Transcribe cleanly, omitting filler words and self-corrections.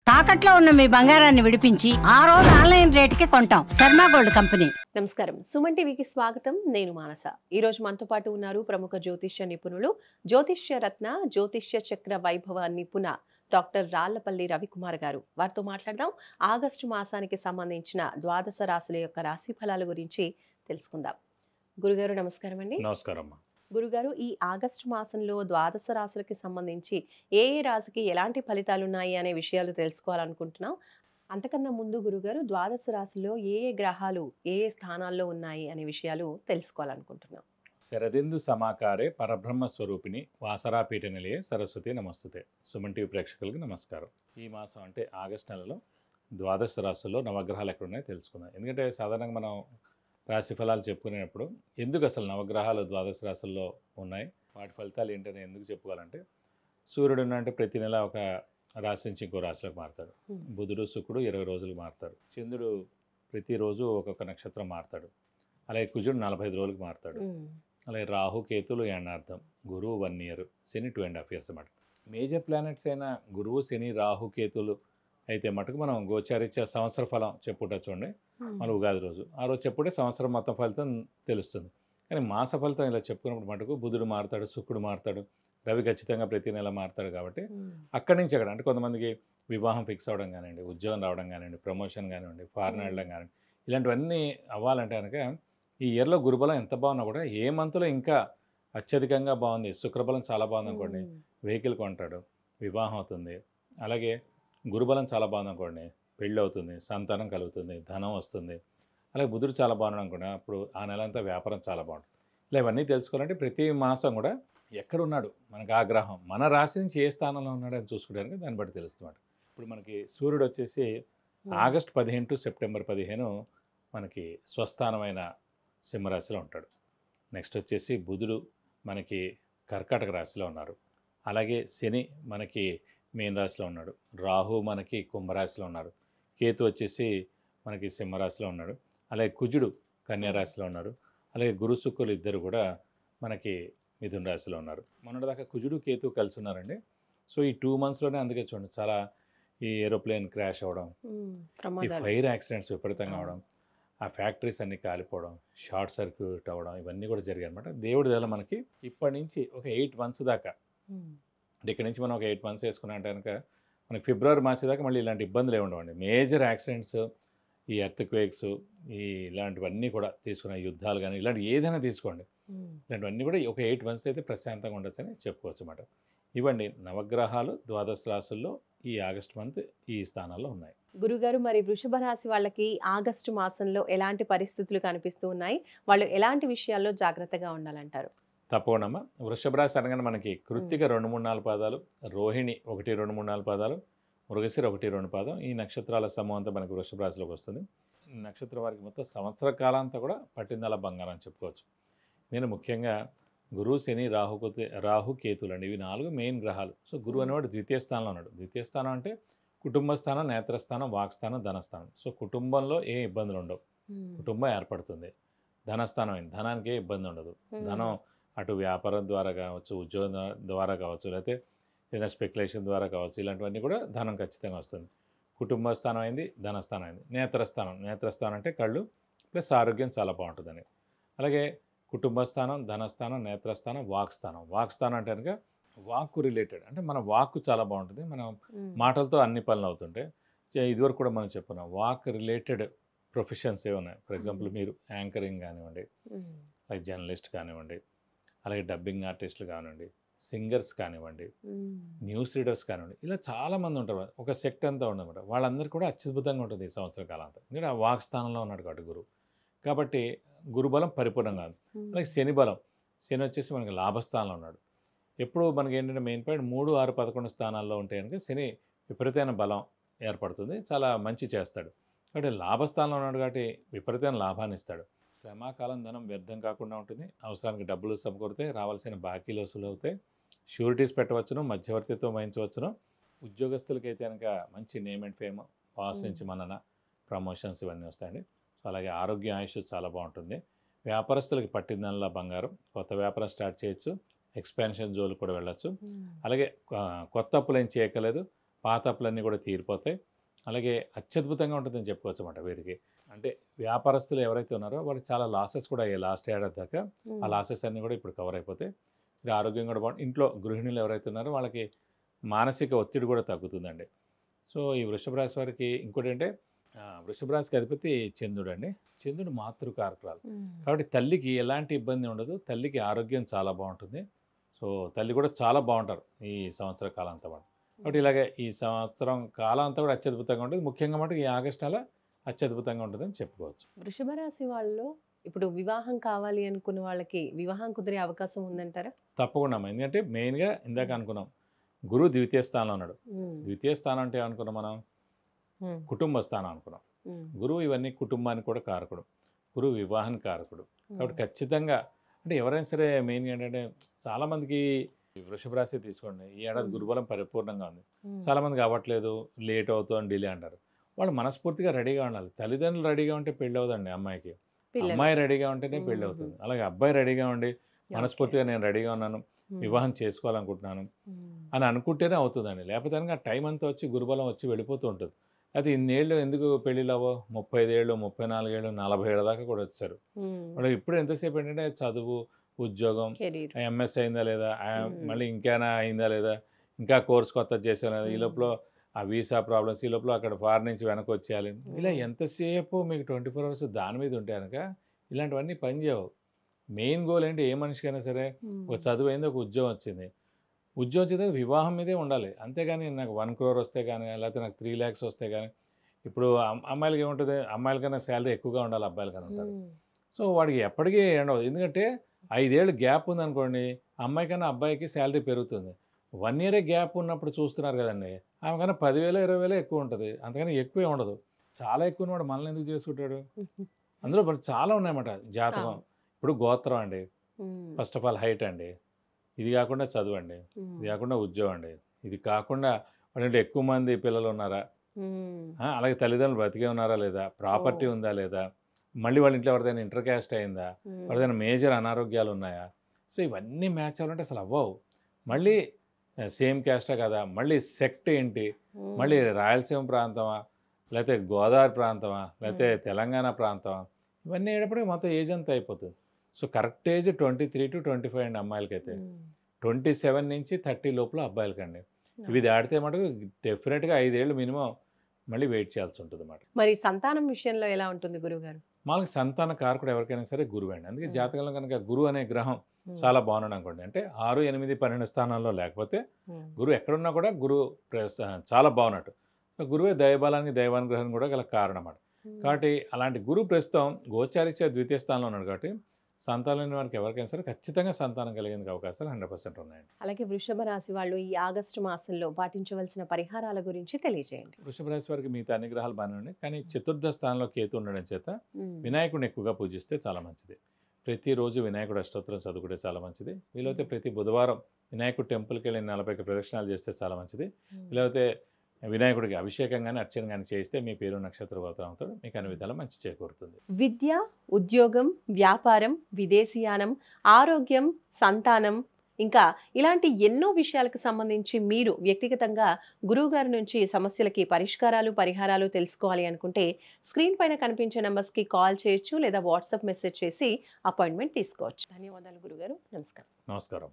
తాకట్లో ఉన్న మీ బంగారాన్ని విడిపించి ఆ రోజు ఆన్లైన్ రేటుకి కొంటాం. Sharma gold company. నమస్కారం, సుమన్ టీవీకి స్వాగతం. నేను మానస. ఈ రోజు మనతో పాటు ఉన్నారు ప్రముఖ జ్యోతిష్య నిపుణులు, జ్యోతిష్య రత్న, జ్యోతిష్య చక్ర వైభవ నిపుణ డాక్టర్ రాళ్లపల్లి రవికుమార్ గారు. వారితో మాట్లాడదాం. ఆగస్టు మాసానికి సంబంధించిన ద్వాదశ రాశుల యొక్క రాశి ఫలాల గురించి తెలుసుకుందాం. గురుగారు నమస్కారం అండి. నమస్కారం. గురుగారు, ఈ ఆగస్టు మాసంలో ద్వాదశ రాశులకి సంబంధించి ఏ రాశికి ఎలాంటి ఫలితాలు ఉన్నాయి అనే విషయాలు తెలుసుకోవాలనుకుంటున్నాం. అంతకన్నా ముందు గురుగారు, ద్వాదశ రాశిలో ఏ గ్రహాలు ఏ స్థానాల్లో ఉన్నాయి అనే విషయాలు తెలుసుకోవాలనుకుంటున్నాం. శరదిందు సమాకారే పరబ్రహ్మ స్వరూపిణి వాసరాపీఠ నిలయే సరస్వతి నమస్తుతే. సుమన్ టీవీ ప్రేక్షకులకి నమస్కారం. ఈ మాసం అంటే ఆగస్టు నెలలో ద్వాదశ రాశుల్లో నవగ్రహాలు ఎక్కడున్నాయో తెలుసుకుందాం. ఎందుకంటే సాధారణంగా మనం రాశి ఫలాలు చెప్పుకునేటప్పుడు ఎందుకు అసలు నవగ్రహాలు ద్వాదశ రాశుల్లో ఉన్నాయి, వాటి ఫలితాలు ఏంటని ఎందుకు చెప్పుకోవాలంటే, సూర్యుడు అంటే ప్రతి నెల ఒక రాశి నుంచి ఇంకో రాశిలోకి మారుతాడు. బుధుడు శుక్రుడు 20 రోజులకు మారుతాడు. చంద్రుడు ప్రతిరోజు ఒక్కొక్క నక్షత్రం మారుతాడు. అలాగే కుజుడు 45 రోజులకు మారుతాడు. అలాగే రాహు కేతులు ఎండార్థం, గురువు 1 year, శని 2.5 years అన్నమాట. మేజర్ ప్లానెట్స్ అయిన గురువు, శని, రాహు, కేతులు అయితే మటుకు మనం గోచారిత్య సంవత్సర ఫలం చెప్పుట చూడండి. మన ఉగాది రోజు ఆ రోజు చెప్పుడే సంవత్సరం మొత్తం ఫలితం తెలుస్తుంది. కానీ మాస ఫలితం ఇలా చెప్పుకున్నప్పుడు మటుకు బుధుడు మారుతాడు, శుక్రుడు మారుతాడు, రవి ఖచ్చితంగా ప్రతి నెల మారుతాడు. కాబట్టి అక్కడి నుంచి అక్కడ అంటే కొంతమందికి వివాహం ఫిక్స్ అవ్వడం కానివ్వండి, ఉద్యోగం రావడం కానివ్వండి, ప్రమోషన్ కానివ్వండి, ఫారెన్ వెళ్ళడం కానివ్వండి, ఇలాంటివన్నీ అవ్వాలంటే కనుక ఈ ఇయర్లో గురుబలం ఎంత బాగున్నా కూడా ఏ మంత్లో ఇంకా అత్యధికంగా బాగుంది, శుక్రబలం చాలా బాగుంది అనుకోండి, వెహికల్ కొంటాడు, వివాహం అవుతుంది. అలాగే గురుబలం చాలా బాగుంది అనుకోండి, పెళ్ళి అవుతుంది, సంతానం కలుగుతుంది, ధనం వస్తుంది. అలాగే బుధుడు చాలా బాగున్నాడు అనుకోండి, అప్పుడు ఆ నెల అంతా వ్యాపారం చాలా బాగుంటుంది. ఇలా ఇవన్నీ తెలుసుకోవాలంటే ప్రతి మాసం కూడా ఎక్కడున్నాడు మనకు ఆ గ్రహం, మన రాశి నుంచి ఏ స్థానంలో ఉన్నాడు అని చూసుకోవడానికి దాన్ని బట్టి తెలుస్తుంది. ఇప్పుడు మనకి సూర్యుడు వచ్చేసి ఆగస్టు 15 to సెప్టెంబర్ 15 మనకి స్వస్థానమైన సింహరాశిలో ఉంటాడు. నెక్స్ట్ వచ్చేసి బుధుడు మనకి కర్కాటక రాశిలో ఉన్నారు. అలాగే శని మనకి మీన రాశిలో ఉన్నాడు. రాహు మనకి కుంభరాశిలో ఉన్నాడు. కేతు వచ్చేసి మనకి సింహరాశిలో ఉన్నాడు. అలాగే కుజుడు కన్యా రాశిలో ఉన్నారు. అలాగే గురు శుక్రులు ఇద్దరు కూడా మనకి మిథున రాశిలో ఉన్నారు. మొన్నటిదాకా కుజుడు కేతు కలిసి ఉన్నారండి. సో ఈ 2 monthsలోనే అందుకే చూడండి చాలా ఈ ఏరోప్లేన్ క్రాష్ అవ్వడం, ఈ ఫైర్ యాక్సిడెంట్స్ విపరీతంగా అవడం, ఆ ఫ్యాక్టరీస్ అన్నీ కాలిపోవడం, షార్ట్ సర్క్యూట్ అవ్వడం, ఇవన్నీ కూడా జరిగాయి అనమాట. దేవుడి వల్ల మనకి ఇప్పటి నుంచి ఒక 8 months దాకా, అంటే ఇక్కడ నుంచి మనం ఒక 8 months వేసుకున్నా అంటే కనుక మనకి ఫిబ్రవరి, మార్చి దాకా మళ్ళీ ఇలాంటి ఇబ్బందులు ఏముండవండి. మేజర్ యాక్సిడెంట్స్, ఈ ఎర్త్క్వేక్స్, ఈ ఇలాంటివన్నీ కూడా తీసుకున్న యుద్ధాలు కానీ ఇలాంటి ఏదైనా తీసుకోండి, ఇలాంటివన్నీ కూడా ఒక 8 months అయితే ప్రశాంతంగా ఉండొచ్చని చెప్పుకోవచ్చు అన్నమాట. ఇవ్వండి నవగ్రహాలు ద్వాదశ రాశుల్లో ఈ ఆగస్టు మంత్ ఈ స్థానాల్లో ఉన్నాయి. గురుగారు, మరి వృషభ రాశి వాళ్ళకి ఆగస్టు మాసంలో ఎలాంటి పరిస్థితులు కనిపిస్తూ ఉన్నాయి, వాళ్ళు ఎలాంటి విషయాల్లో జాగ్రత్తగా ఉండాలంటారు? తప్పకుండా. వృషభ రాశి అనగానే మనకి కృత్తిక 2, 3, 4 పాదాలు, రోహిణి 1, 2, 3, 4 పాదాలు, మృగశిర 1, 2 పాదం, ఈ నక్షత్రాల సమూహం అంతా మనకి వృషభ రాశిలోకి వస్తుంది. నక్షత్రం వారికి మొత్తం సంవత్సర కాలం అంతా కూడా పట్టిందల బంగారం అని చెప్పుకోవచ్చు. నేను ముఖ్యంగా గురువు, శని, రాహు కేతులు అండి, ఇవి 4 మెయిన్ గ్రహాలు. సో గురువు అనేవాడు ద్వితీయ స్థానంలో ఉన్నాడు. ద్వితీయ స్థానం అంటే కుటుంబ స్థానం, నేత్రస్థానం, వాక్స్థానం, ధనస్థానం. సో కుటుంబంలో ఏ ఇబ్బందులు ఉండవు, కుటుంబం ఏర్పడుతుంది. ధనస్థానం అయింది, ధనానికి ఏ ఇబ్బంది ఉండదు. ధనం అటు వ్యాపారం ద్వారా కావచ్చు, ఉద్యోగం ద్వారా కావచ్చు, లేకపోతే ఏదైనా స్పెక్యులేషన్ ద్వారా కావచ్చు, ఇలాంటివన్నీ కూడా ధనం ఖచ్చితంగా వస్తుంది. కుటుంబ స్థానం అయింది, ధనస్థానం అయింది. నేత్రస్థానం అంటే కళ్ళు ప్లస్ ఆరోగ్యం చాలా బాగుంటుందని. అలాగే కుటుంబ స్థానం, ధనస్థానం, నేత్రస్థానం, వాక్స్థానం అంటే కనుక వాక్కు రిలేటెడ్, అంటే మన వాక్కు చాలా బాగుంటుంది. మనం మాటలతో అన్ని పనులు అవుతుంటే, ఇదివరకు కూడా మనం చెప్పుకున్నాం వాక్ రిలేటెడ్ ప్రొఫెషన్స్ ఏ ఉన్నాయి. ఫర్ ఎగ్జాంపుల్ మీరు యాంకరింగ్ కానివ్వండి, లైక్ జర్నలిస్ట్ కానివ్వండి, అలాగే డబ్బింగ్ ఆర్టిస్టులు కానివ్వండి, సింగర్స్ కానివ్వండి, న్యూస్ రీడర్స్ కానివ్వండి, ఇలా చాలామంది ఉంటారు. ఒక సెక్ట్ అంతా ఉండదన్నమాట. వాళ్ళందరూ కూడా అత్యద్భుతంగా ఉంటుంది ఈ సంవత్సర కాలం అంతా. ఎందుకంటే ఆ వాక్ స్థానంలో ఉన్నాడు కాబట్టి గురువు. కాబట్టి గురుబలం పరిపూర్ణం కాదు. అలాగే శని బలం, శని వచ్చేసి మనకి లాభస్థానంలో ఉన్నాడు. ఎప్పుడు మనకి ఏంటంటే మెయిన్ పాయింట్ 3, 6, 11 స్థానాల్లో ఉంటే కనుక శని విపరీతమైన బలం ఏర్పడుతుంది, చాలా మంచి చేస్తాడు. కాబట్టి లాభస్థానంలో ఉన్నాడు కాబట్టి విపరీతమైన లాభాన్ని ఇస్తాడు. శ్రమకాలం ధనం వ్యర్థం కాకుండా ఉంటుంది. అవసరానికి డబ్బులు సమకూరితే, రావాల్సిన బాకీలు వసూలు అవుతాయి, షూరిటీస్ పెట్టవచ్చును, మధ్యవర్తిత్వం వహించవచ్చును. ఉద్యోగస్తులకైతే కనుక మంచి నేమ్ అండ్ ఫేమ్, బాస్ నుంచి మనన, ప్రమోషన్స్ ఇవన్నీ వస్తాయండి. సో అలాగే ఆరోగ్య ఆయుష్ చాలా బాగుంటుంది. వ్యాపారస్తులకి పట్టిందల్లా బంగారం, కొత్త వ్యాపారం స్టార్ట్ చేయొచ్చు, ఎక్స్పాన్షన్ జోలు కూడా వెళ్ళచ్చు. అలాగే కొత్త అప్పులు ఏం చేయక్కలేదు, పాత అప్పులన్నీ కూడా తీరిపోతాయి. అలాగే అత్యద్భుతంగా ఉంటుందని చెప్పుకోవచ్చు అన్నమాట వీరికి. అంటే వ్యాపారస్తులు ఎవరైతే ఉన్నారో వాళ్ళకి చాలా లాసెస్ కూడా అయ్యాయి లాస్ట్ ఏడాది దాకా. ఆ లాసెస్ అన్నీ కూడా ఇప్పుడు కవర్ అయిపోతాయి. ఇది ఆరోగ్యం కూడా బాగుంటుంది. ఇంట్లో గృహిణులు ఎవరైతే ఉన్నారో వాళ్ళకి మానసిక ఒత్తిడి కూడా తగ్గుతుందండి. సో ఈ వృషభ రాశి వారికి ఇంకోటంటే వృషభ రాశికి అధిపతి చంద్రుడు అండి. చంద్రుడు మాతృకారకురాలు కాబట్టి తల్లికి ఎలాంటి ఇబ్బంది ఉండదు. తల్లికి ఆరోగ్యం చాలా బాగుంటుంది. సో తల్లి కూడా చాలా బాగుంటారు ఈ సంవత్సర కాలం అంతా కూడా. కాబట్టి ఇలాగే ఈ సంవత్సరం కాలం అంతా కూడా అత్యద్భుతంగా ఉంటుంది. ముఖ్యంగా మటుకు ఈ ఆగస్టు నెల అత్యద్భుతంగా ఉంటుందని చెప్పుకోవచ్చు. వృషభ రాశి వాళ్ళు ఇప్పుడు వివాహం కావాలి అనుకున్న వాళ్ళకి వివాహం కుదిరే అవకాశం ఉందంటారా? తప్పకుండా అమ్మా. ఎందుకంటే మెయిన్గా ఇందాక అనుకున్నాం గురువు ద్వితీయ స్థానంలో ఉన్నాడు. ద్వితీయ స్థానం అంటే అనుకున్నాం మనం కుటుంబ స్థానం అనుకున్నాం. గురువు ఇవన్నీ కుటుంబానికి కూడా కారకుడు. గురువు వివాహానికి కారకుడు. కాబట్టి ఖచ్చితంగా అంటే ఎవరైనా సరే మెయిన్గా ఏంటంటే చాలామందికి వృషభ రాశి తీసుకోండి, ఈ ఏడాది గురుబలం పరిపూర్ణంగా ఉంది. చాలామందికి అవ్వట్లేదు, లేట్ అవుతుంది, డిలే అంటారు. వాళ్ళు మనస్ఫూర్తిగా రెడీగా ఉండాలి. తల్లిదండ్రులు రెడీగా ఉంటే పెళ్ళి అవుదండి అమ్మాయికి. అమ్మాయి రెడీగా ఉంటేనే పెళ్ళి అవుతుంది. అలాగే అబ్బాయి రెడీగా ఉండి మనస్ఫూర్తిగా నేను రెడీగా ఉన్నాను, వివాహం చేసుకోవాలనుకుంటున్నాను అని అనుకుంటేనే అవుతుందండి. లేకపోతే కనుక ఆ టైం అంతా వచ్చి గురుబలం వచ్చి వెళ్ళిపోతూ ఉంటుంది. అయితే ఇన్నేళ్ళు ఎందుకు పెళ్ళిళ్ళు అవ్వో 35 ఏళ్ళు 34 ఏళ్ళు 40 ఏళ్ళ దాకా కూడా వచ్చారు. వాళ్ళు ఇప్పుడు ఎంతసేపు ఏంటంటే చదువు, ఉద్యోగం, ఎంఎస్ అయిందా లేదా, మళ్ళీ ఇంకేనా అయిందా లేదా, ఇంకా కోర్స్ కొత్త చేసా లేదా, ఈ లోపల ఆ వీసా ప్రాబ్లమ్స్, ఈ లోపల అక్కడ ఫారెన్ నుంచి వెనక్కి వచ్చేయాలి. ఇలా ఎంతసేపు మీకు 24 అవర్స్ దాని మీద ఉంటే కనుక ఇలాంటివన్నీ పనిచేయవు. మెయిన్ గోల్ ఏంటి, ఏ మనిషికైనా సరే ఒక చదువు అయింది, ఒక ఉద్యోగం వచ్చింది. ఉద్యోగం వచ్చేది వివాహం మీదే ఉండాలి. అంతేగాని నాకు 1 crore వస్తే కానీ లేకపోతే నాకు 3 lakhs వస్తే కానీ. ఇప్పుడు అమ్మాయిలకి ఏముంటుంది, అమ్మాయిల కన్నా శాలరీ ఎక్కువగా ఉండాలి, అబ్బాయిల కన్నా ఉంటారు. సో వాడికి ఎప్పటికీ ఉండవు. ఎందుకంటే 5 ఏళ్ళు గ్యాప్ ఉందనుకోండి, అమ్మాయి కన్నా అబ్బాయికి శాలరీ పెరుగుతుంది. 1 year గ్యాప్ ఉన్నప్పుడు చూస్తున్నారు కదండి, ఆమె కన్నా 10,000 20,000 ఎక్కువ ఉంటుంది. అంతకని ఎక్కువే ఉండదు. చాలా ఎక్కువ ఉన్నవాడు మనల్ని ఎందుకు చేసుకుంటాడు? అందులో మరి చాలా ఉన్నాయన్నమాట జాతకం. ఇప్పుడు గోత్రం అండి, ఫస్ట్ ఆఫ్ ఆల్ హైట్ అండి, ఇది కాకుండా చదువు అండి, ఇది కాకుండా ఉద్యోగం అండి, ఇది కాకుండా వాళ్ళంటే ఎక్కువ మంది పిల్లలు ఉన్నారా, అలాగే తల్లిదండ్రులు బతికే ఉన్నారా లేదా, ప్రాపర్టీ ఉందా లేదా, మళ్ళీ వాళ్ళ ఇంట్లో ఎవరిదైనా ఇంటర్ క్యాస్ట్ అయిందా, ఎవరిదైనా మేజర్ అనారోగ్యాలు ఉన్నాయా. సో ఇవన్నీ మ్యాచ్ అవ్వాలంటే అసలు అవ్వవు. మళ్ళీ సేమ్ క్యాస్టా కదా, మళ్ళీ సెక్ట్ ఏంటి, మళ్ళీ రాయలసీమ ప్రాంతమా లేకపోతే గోదావరి ప్రాంతమా లేకపోతే తెలంగాణ ప్రాంతమా, ఇవన్నీ అయ్యేటప్పటికి మొత్తం ఏజ్ అంతా అయిపోతుంది. సో కరెక్ట్ ఏజ్ 23 to 25 అండి అమ్మాయిలకైతే. 27 నుంచి 30 లోపల అబ్బాయిలకండి. ఇవి దాటితే మటుకు డెఫినెట్గా 5 ఏళ్ళు మినిమం మళ్ళీ వెయిట్ చేయాల్సి ఉంటుంది అన్నమాట. మరి సంతానం విషయంలో ఎలా ఉంటుంది గురువుగారు? మాకు సంతాన కారకుడు ఎవరికైనా సరే గురువు అండి. అందుకే జాతకంలో కనుక గురువు అనే గ్రహం చాలా బాగున్నాడు అనుకోండి, అంటే 6, 8, 12 స్థానాల్లో లేకపోతే గురువు ఎక్కడున్నా కూడా గురువు చాలా బాగున్నట్టు. గురువే దైవబలానికి దైవానుగ్రహం కూడా గల కారణం అన్నమాట. కాబట్టి అలాంటి గురువు ప్రస్తుతం గోచారిత్య ద్వితీయ స్థానంలో ఉన్నాడు. కాబట్టి సంతానం లేని వారికి ఎవరికైనా సరే ఖచ్చితంగా సంతానం కలిగేందుకు అవకాశాలు 100% ఉన్నాయండి. అలాగే వృషభ రాశి వాళ్ళు ఈ ఆగస్టు మాసంలో పాటించవలసిన పరిహారాల గురించి తెలియజేయండి. వృషభ రాశి వారికి మిగతా అన్ని గ్రహాలు బాగానే ఉన్నాయి, కానీ చతుర్థ స్థానంలో కేతు ఉండడం చేత వినాయకుడిని ఎక్కువగా పూజిస్తే చాలా మంచిది. ప్రతిరోజు వినాయకుడు అష్టోత్తరం చదువుకుంటే చాలా మంచిది. వీలైతే ప్రతి బుధవారం వినాయకుడు టెంపుల్కి వెళ్ళి 40 ప్రదక్షిణాలు చేస్తే చాలా మంచిది. వీలైతే వినాయకుడికి అభిషేకం కానీ అర్చన కానీ చేస్తే మీ పేరు నక్షత్ర గోత్రం అవుతాడు, మీకు అన్ని విధాలు మంచి చేకూరుతుంది. విద్య, ఉద్యోగం, వ్యాపారం, విదేశీయానం, ఆరోగ్యం, సంతానం, ఇంకా ఇలాంటి ఎన్నో విషయాలకు సంబంధించి మీరు వ్యక్తిగతంగా గురువుగారి నుంచి సమస్యలకి పరిహారాలు తెలుసుకోవాలి అనుకుంటే స్క్రీన్ పైన కనిపించే నెంబర్స్కి కాల్ చేయొచ్చు లేదా వాట్సాప్ మెసేజ్ చేసి అపాయింట్మెంట్ తీసుకోవచ్చు. ధన్యవాదాలు గురుగారు. నమస్కారం. నమస్కారం.